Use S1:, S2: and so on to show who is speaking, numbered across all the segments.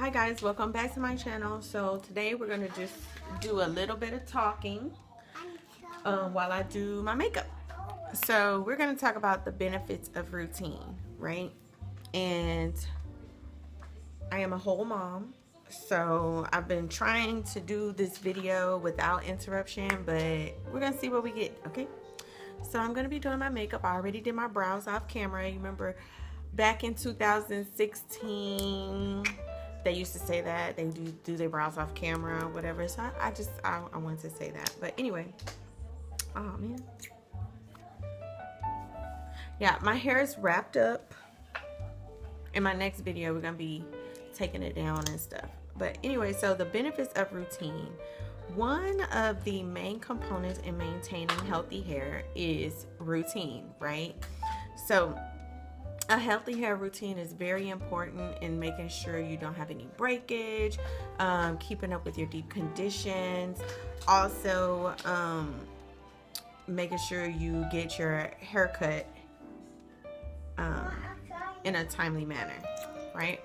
S1: Hi guys, welcome back to my channel. So today we're going to just do a little bit of talking while I do my makeup. So we're going to talk about the benefits of routine, right? And I am a whole mom, so I've been trying to do this video without interruption, but we're going to see what we get, okay? So I'm going to be doing my makeup. I already did my brows off camera. You remember back in 2016, they used to say that they do their brows off camera or whatever. So I wanted to say that. But anyway, oh man. Yeah, my hair is wrapped up. In my next video, we're going to be taking it down and stuff. But anyway, so the benefits of routine. One of the main components in maintaining healthy hair is routine, right? So a healthy hair routine is very important in making sure you don't have any breakage, keeping up with your deep conditions, also making sure you get your haircut in a timely manner, right?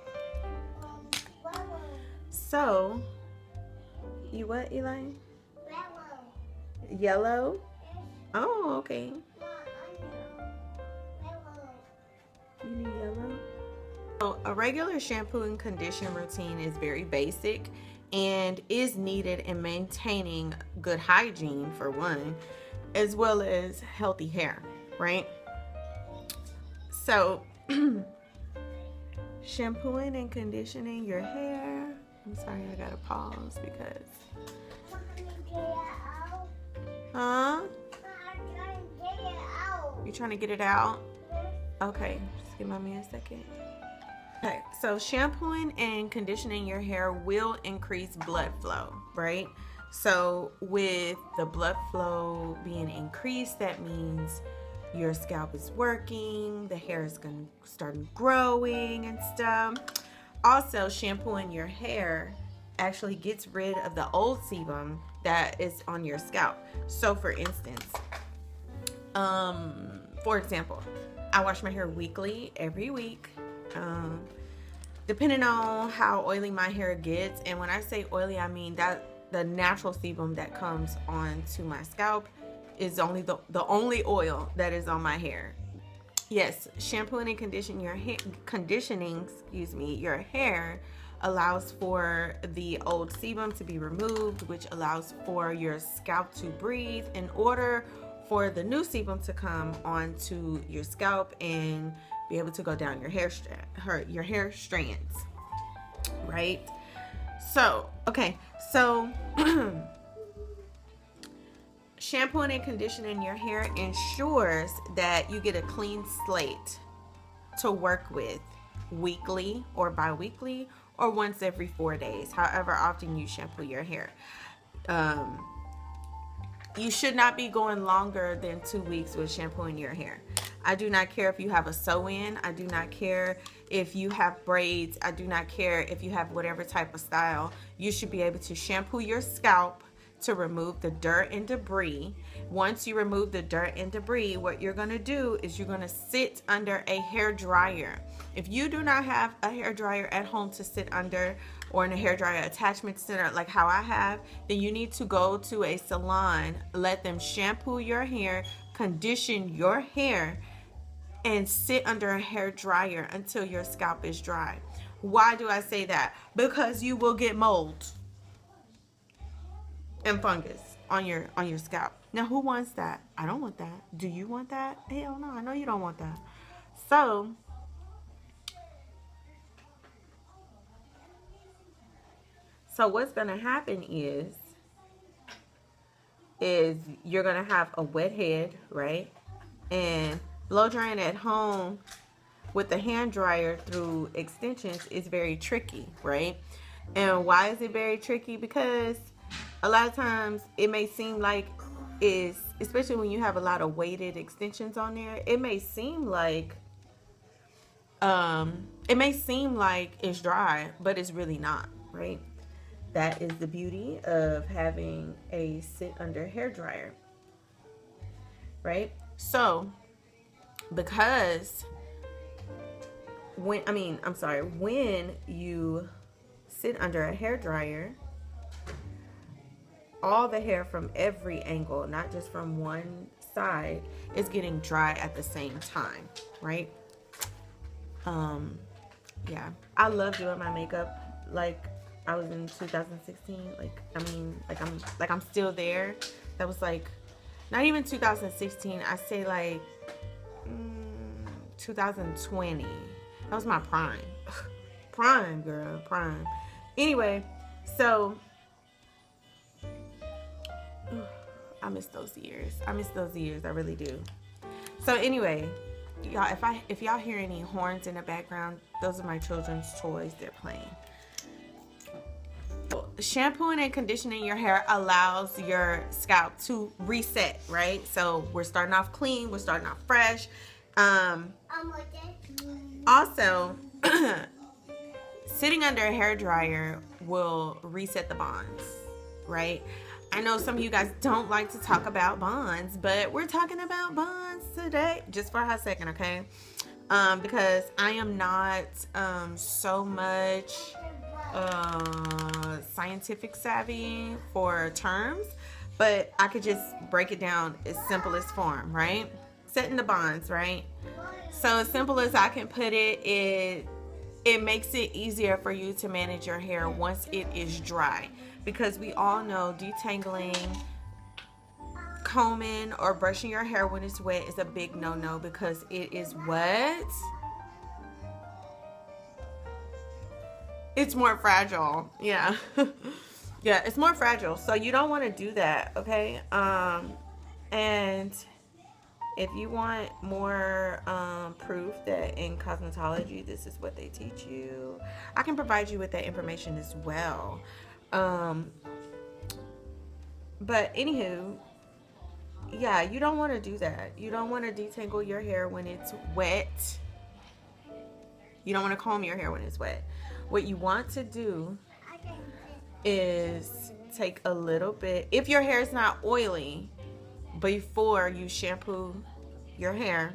S1: So, you what, Eli? Yellow? Oh, okay. You need yellow? So a regular shampoo and condition routine is very basic and is needed in maintaining good hygiene for one, as well as healthy hair, right? So shampooing and conditioning your hair. I'm sorry, I gotta pause because you trying to get it out? Okay, just give me a second. Okay, so shampooing and conditioning your hair will increase blood flow, right? So with the blood flow being increased, that means your scalp is working, the hair is going to start growing and stuff. Also, shampooing your hair actually gets rid of the old sebum that is on your scalp. So for instance, for example, I wash my hair weekly, every week, depending on how oily my hair gets. And when I say oily, I mean that the natural sebum that comes onto my scalp is only the only oil that is on my hair. Yes, shampooing and conditioning your hair allows for the old sebum to be removed, which allows for your scalp to breathe in order for the new sebum to come onto your scalp and be able to go down your hair strands, right? So, okay, so shampooing and conditioning your hair ensures that you get a clean slate to work with weekly or bi-weekly or once every 4 days, however often you shampoo your hair. You should not be going longer than 2 weeks with shampooing your hair. I do not care if you have a sew-in. I do not care if you have braids. I do not care if you have whatever type of style. You should be able to shampoo your scalp to remove the dirt and debris. Once you remove the dirt and debris, what you're going to do is you're going to sit under a hair dryer. If you do not have a hair dryer at home to sit under, or in a hair dryer attachment center like how I have, then you need to go to a salon, let them shampoo your hair, condition your hair, and sit under a hair dryer until your scalp is dry. Why do I say that? Because you will get mold and fungus on your scalp. Now, who wants that? I don't want that. Do you want that? Hell no, I know you don't want that. So what's gonna happen is you're gonna have a wet head, right? And blow drying at home with the hand dryer through extensions is very tricky, right? And why is it very tricky? Because a lot of times it may seem like especially when you have a lot of weighted extensions on there, it may seem like it's dry, but it's really not, right? That is the beauty of having a sit under hair dryer, right? So because when you sit under a hair dryer, all the hair from every angle, not just from one side, is getting dry at the same time, right? Yeah, I love doing my makeup like I was in 2016. I'm still there. That was like not even 2016. I say like 2020. That was my prime. Prime, girl, prime. Anyway, so I miss those years. I really do. So anyway, y'all, if y'all hear any horns in the background, those are my children's toys. They're playing. Shampooing and conditioning your hair allows your scalp to reset, right? So we're starting off clean, we're starting off fresh. Also, sitting under a hair dryer will reset the bonds, right? I know some of you guys don't like to talk about bonds, but we're talking about bonds today, just for a hot second, okay? Because I am not so much scientific savvy for terms, but I could just break it down as simplest form, right? Setting the bonds, right? So as simple as I can put it, it makes it easier for you to manage your hair once it is dry. Because we all know detangling, combing, or brushing your hair when it's wet is a big no-no, because it is what? It's more fragile. Yeah. Yeah, it's more fragile. So you don't want to do that, okay? And if you want more proof that in cosmetology this is what they teach you, I can provide you with that information as well. But anywho, yeah, you don't want to do that. You don't want to detangle your hair when it's wet. You don't want to comb your hair when it's wet. What you want to do is take a little bit, if your hair is not oily, before you shampoo your hair,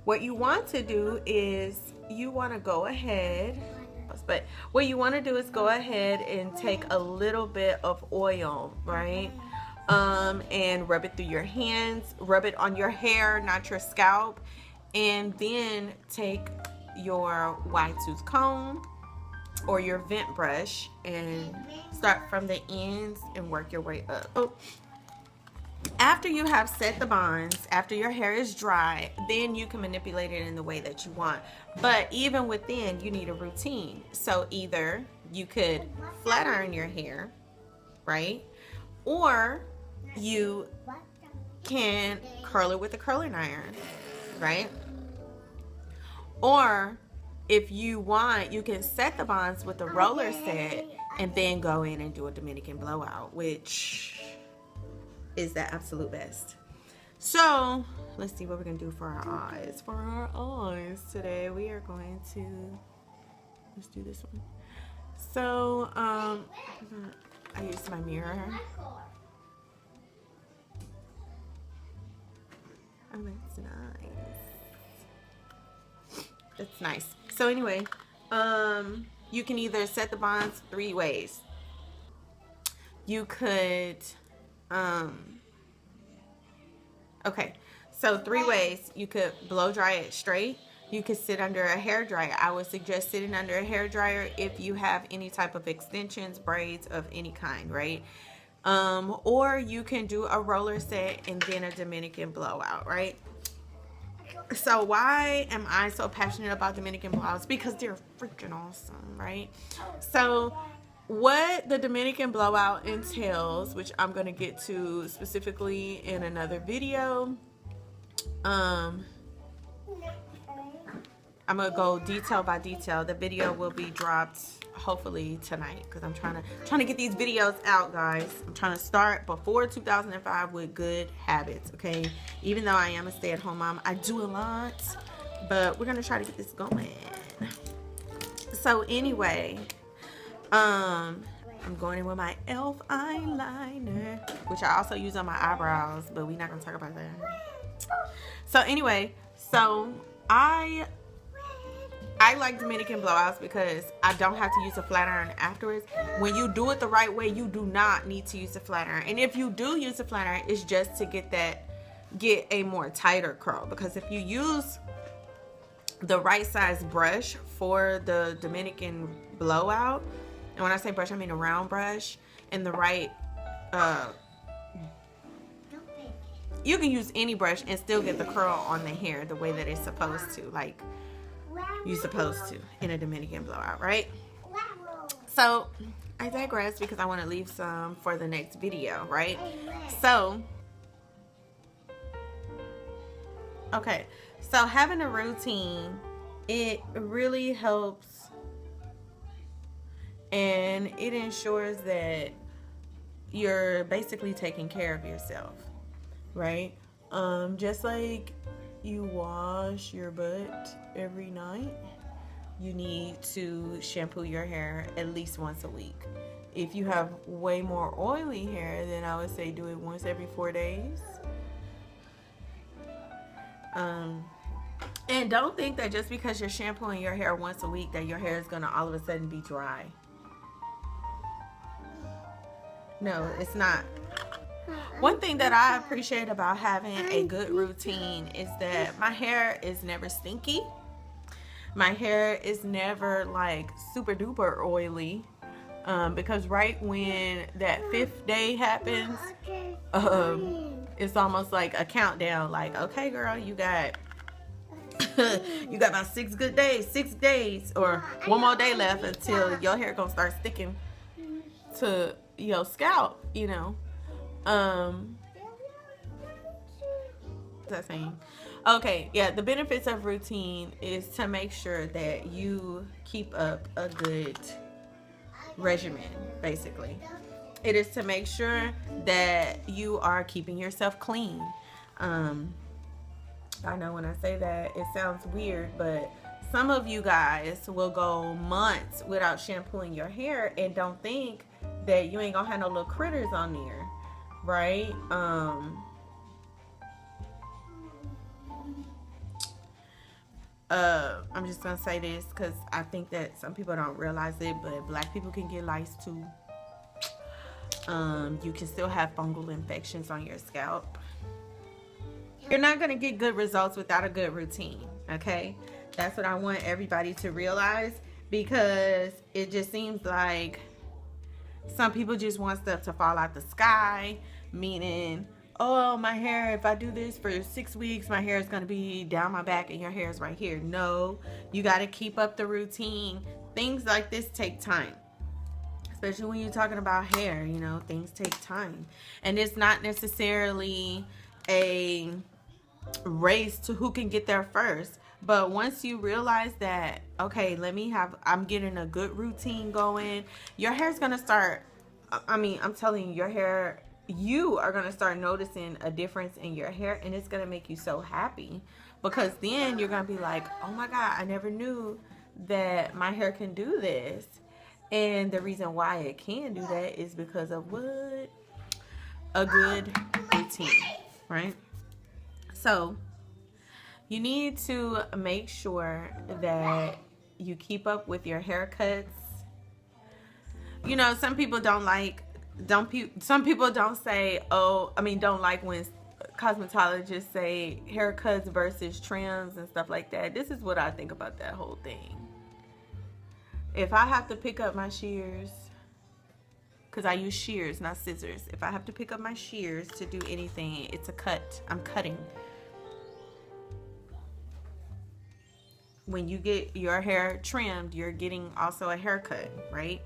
S1: what you want to do is you want to go ahead, but what you want to do is go ahead and take a little bit of oil, right? And rub it through your hands, rub it on your hair, not your scalp, and then take your wide tooth comb or your vent brush and start from the ends and work your way up. Oh. After you have set the bonds, after your hair is dry, then you can manipulate it in the way that you want. But even within, you need a routine. So either you could flat iron your hair, right? Or you can curl it with a curling iron, right? Or if you want, you can set the bonds with a roller set and then go in and do a Dominican blowout, which is the absolute best. So let's see what we're gonna do for our eyes. For our eyes today, we are going to, let's do this one. So I used my mirror. Oh, that's nice. That's nice. So anyway, you can either set the bonds 3 ways. You could okay, so 3 ways. You could blow dry it straight. You could sit under a hair dryer. I would suggest sitting under a hair dryer if you have any type of extensions, braids of any kind, right? Or you can do a roller set and then a Dominican blowout, right? So why am I so passionate about Dominican blowouts? Because they're freaking awesome, right? So what the Dominican blowout entails, which I'm going to get to specifically in another video, I'm going to go detail by detail. The video will be dropped hopefully tonight, because I'm trying to get these videos out, guys. I'm trying to start before 2005 with good habits, okay? Even though I am a stay-at-home mom, I do a lot, but we're going to try to get this going. So anyway, I'm going in with my e.l.f. eyeliner, which I also use on my eyebrows, but we're not going to talk about that. So anyway, so I I like Dominican blowouts because I don't have to use a flat iron afterwards. When you do it the right way, you do not need to use a flat iron. And if you do use a flat iron, it's just to get a more tighter curl. Because if you use the right size brush for the Dominican blowout, and when I say brush, I mean a round brush, and the right you can use any brush and still get the curl on the hair the way that it's supposed to, like you're supposed to in a Dominican blowout, right? So I digress because I want to leave some for the next video, right? So okay, so having a routine, it really helps, and it ensures that you're basically taking care of yourself, right? Just like you wash your butt every night, you need to shampoo your hair at least once a week. If you have way more oily hair, then I would say do it once every 4 days. And don't think that just because you're shampooing your hair once a week that your hair is gonna all of a sudden be dry. No, it's not. One thing that I appreciate about having a good routine is that my hair is never stinky. My hair is never like super duper oily. Because right when that 5th day happens, it's almost like a countdown. Like, okay, girl, you got you got about 6 good days, 6 days, or one more day left until your hair gonna start sticking to your scalp, you know. That thing. Okay, yeah, the benefits of routine is to make sure that you keep up a good regimen, basically. It is to make sure that you are keeping yourself clean. I know when I say that it sounds weird, but some of you guys will go months without shampooing your hair and don't think that you ain't gonna have no little critters on there, right? I'm just gonna say this because I think that some people don't realize it, but black people can get lice too. You can still have fungal infections on your scalp. You're not gonna get good results without a good routine, okay? That's what I want everybody to realize, because it just seems like some people just want stuff to fall out the sky, meaning, oh, my hair, if I do this for 6 weeks, my hair is going to be down my back and your hair is right here. No, you got to keep up the routine. Things like this take time, especially when you're talking about hair, you know, things take time. And it's not necessarily a race to who can get there first. But once you realize that, okay, I'm getting a good routine going, your hair's going to start, I'm telling you, your hair, you are going to start noticing a difference in your hair, and it's going to make you so happy, because then you're going to be like, oh my God, I never knew that my hair can do this. And the reason why it can do that is because of what? A good routine, right? So you need to make sure that you keep up with your haircuts. You know, some people don't like when cosmetologists say haircuts versus trims and stuff like that. This is what I think about that whole thing. If I have to pick up my shears, because I use shears, not scissors. If I have to pick up my shears to do anything, it's a cut. I'm cutting. When you get your hair trimmed, you're getting also a haircut, right?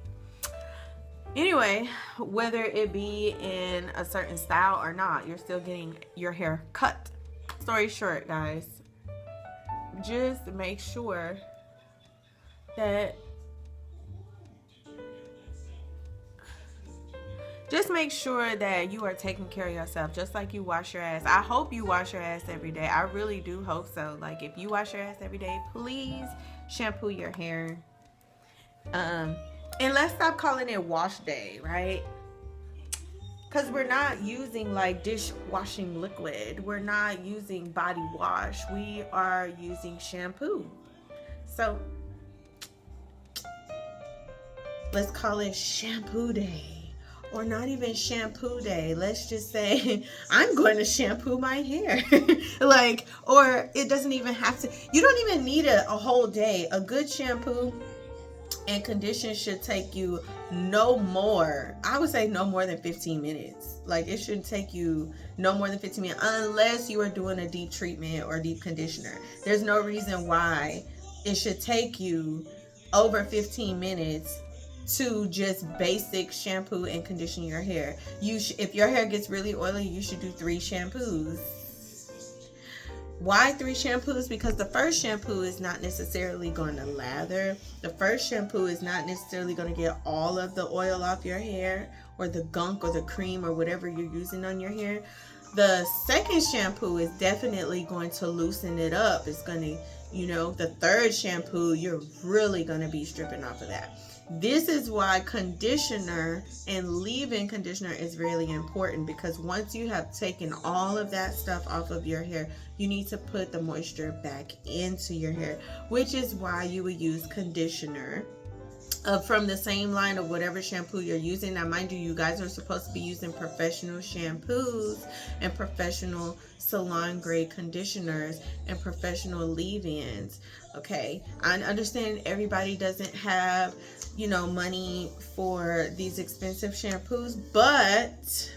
S1: Anyway, whether it be in a certain style or not, you're still getting your hair cut. Story short, guys, just make sure that you are taking care of yourself, just like you wash your ass. I hope you wash your ass every day. I really do hope so. Like, if you wash your ass every day, please shampoo your hair. And let's stop calling it wash day, right? Because we're not using like dishwashing liquid. We're not using body wash. We are using shampoo. So let's call it shampoo day, or not even shampoo day. Let's just say I'm going to shampoo my hair. Like, or it doesn't even have to, you don't even need a whole day. A good shampoo and condition should take you no more, I would say no more than 15 minutes. Like, it shouldn't take you no more than 15 minutes unless you are doing a deep treatment or deep conditioner. There's no reason why it should take you over 15 minutes to just basic shampoo and condition your hair. If your hair gets really oily, you should do 3 shampoos. Why 3 shampoos? Because the first shampoo is not necessarily going to lather. The first shampoo is not necessarily going to get all of the oil off your hair, or the gunk or the cream or whatever you're using on your hair. The second shampoo is definitely going to loosen it up. It's going to, the third shampoo, you're really going to be stripping off of that. This is why conditioner and leave-in conditioner is really important, because once you have taken all of that stuff off of your hair, you need to put the moisture back into your hair, which is why you would use conditioner from the same line of whatever shampoo you're using. Now, mind you, you guys are supposed to be using professional shampoos and professional salon grade conditioners and professional leave-ins. Okay, I understand everybody doesn't have, money for these expensive shampoos, but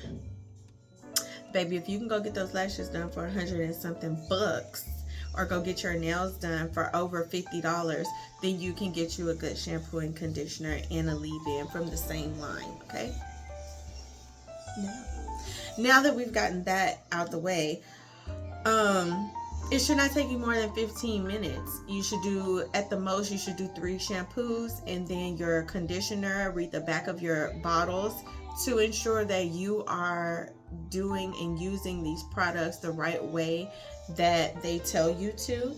S1: baby, if you can go get those lashes done for $100 and something bucks, or go get your nails done for over $50, then you can get you a good shampoo and conditioner and a leave-in from the same line. Okay, now that we've gotten that out the way, it should not take you more than 15 minutes. You should do, at the most, you should do 3 shampoos, and then your conditioner. Read the back of your bottles to ensure that you are doing and using these products the right way that they tell you to.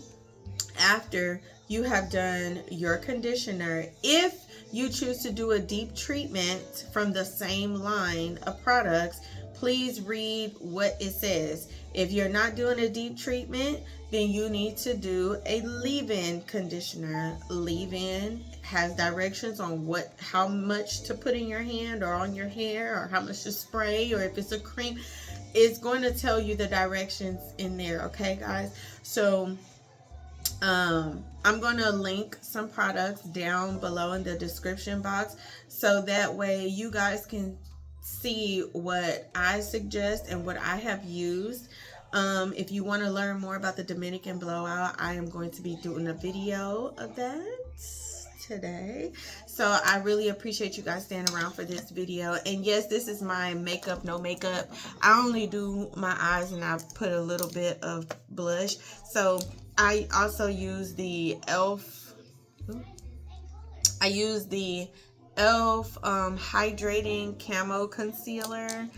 S1: After you have done your conditioner, if you choose to do a deep treatment from the same line of products, please read what it says. If you're not doing a deep treatment, then you need to do a leave-in conditioner. Leave-in has directions on how much to put in your hand or on your hair, or how much to spray, or if it's a cream. It's going to tell you the directions in there. Okay, guys? So I'm going to link some products down below in the description box, so that way you guys can see what I suggest and what I have used. If you want to learn more about the Dominican blowout, I am going to be doing a video of that today. So I really appreciate you guys staying around for this video. And yes, this is my makeup, no makeup. I only do my eyes and I put a little bit of blush. So I also use the e.l.f. hydrating camo concealer.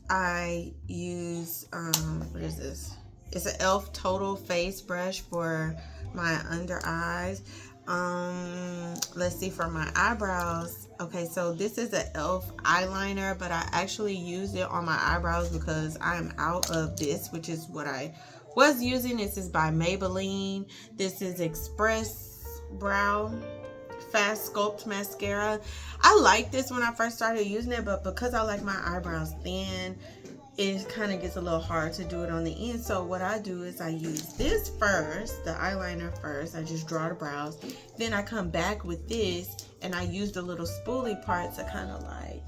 S1: I use what is this? It's an e.l.f. total face brush for my under eyes. Let's see, for my eyebrows. Okay, so this is an e.l.f. eyeliner, but I actually used it on my eyebrows because I'm out of this, which is what I was using. This is by Maybelline. This is Express Brow Fast Sculpt Mascara. I liked this when I first started using it, but because I like my eyebrows thin, it kind of gets a little hard to do it on the end. So what I do is I use this first, the eyeliner first. I just draw the brows. Then I come back with this and I use the little spoolie part to kind of like,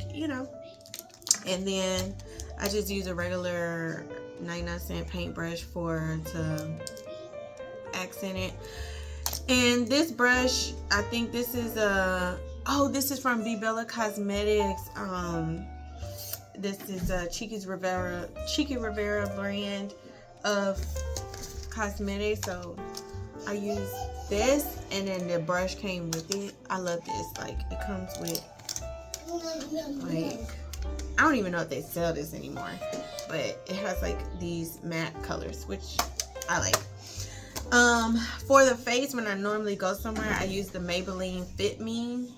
S1: and then I just use a regular 99-cent paintbrush to accent it. And this brush, I think this is this is from Bella Cosmetics. This is a Cheeky Rivera brand of cosmetics. So I use this, and then the brush came with it. I love this. Like, it comes with, like, I don't even know if they sell this anymore, but it has like these matte colors, which I like. For the face, when I normally go somewhere, I use the Maybelline Fit Me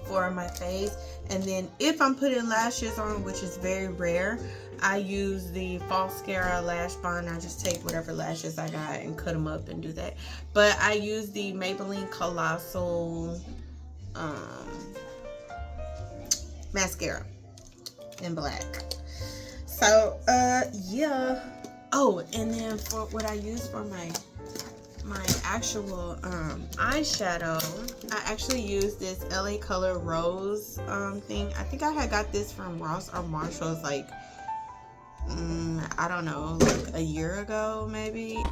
S1: for my face. And then if I'm putting lashes on, which is very rare, I use the Falscara Lash Bond. I just take whatever lashes I got and cut them up and do that. But I use the Maybelline Colossal mascara in black. So yeah. Oh, and then for what I use for my actual eyeshadow, I actually use this LA Color Rose thing. I think I had got this from Ross or Marshalls, like I don't know, like a year ago maybe.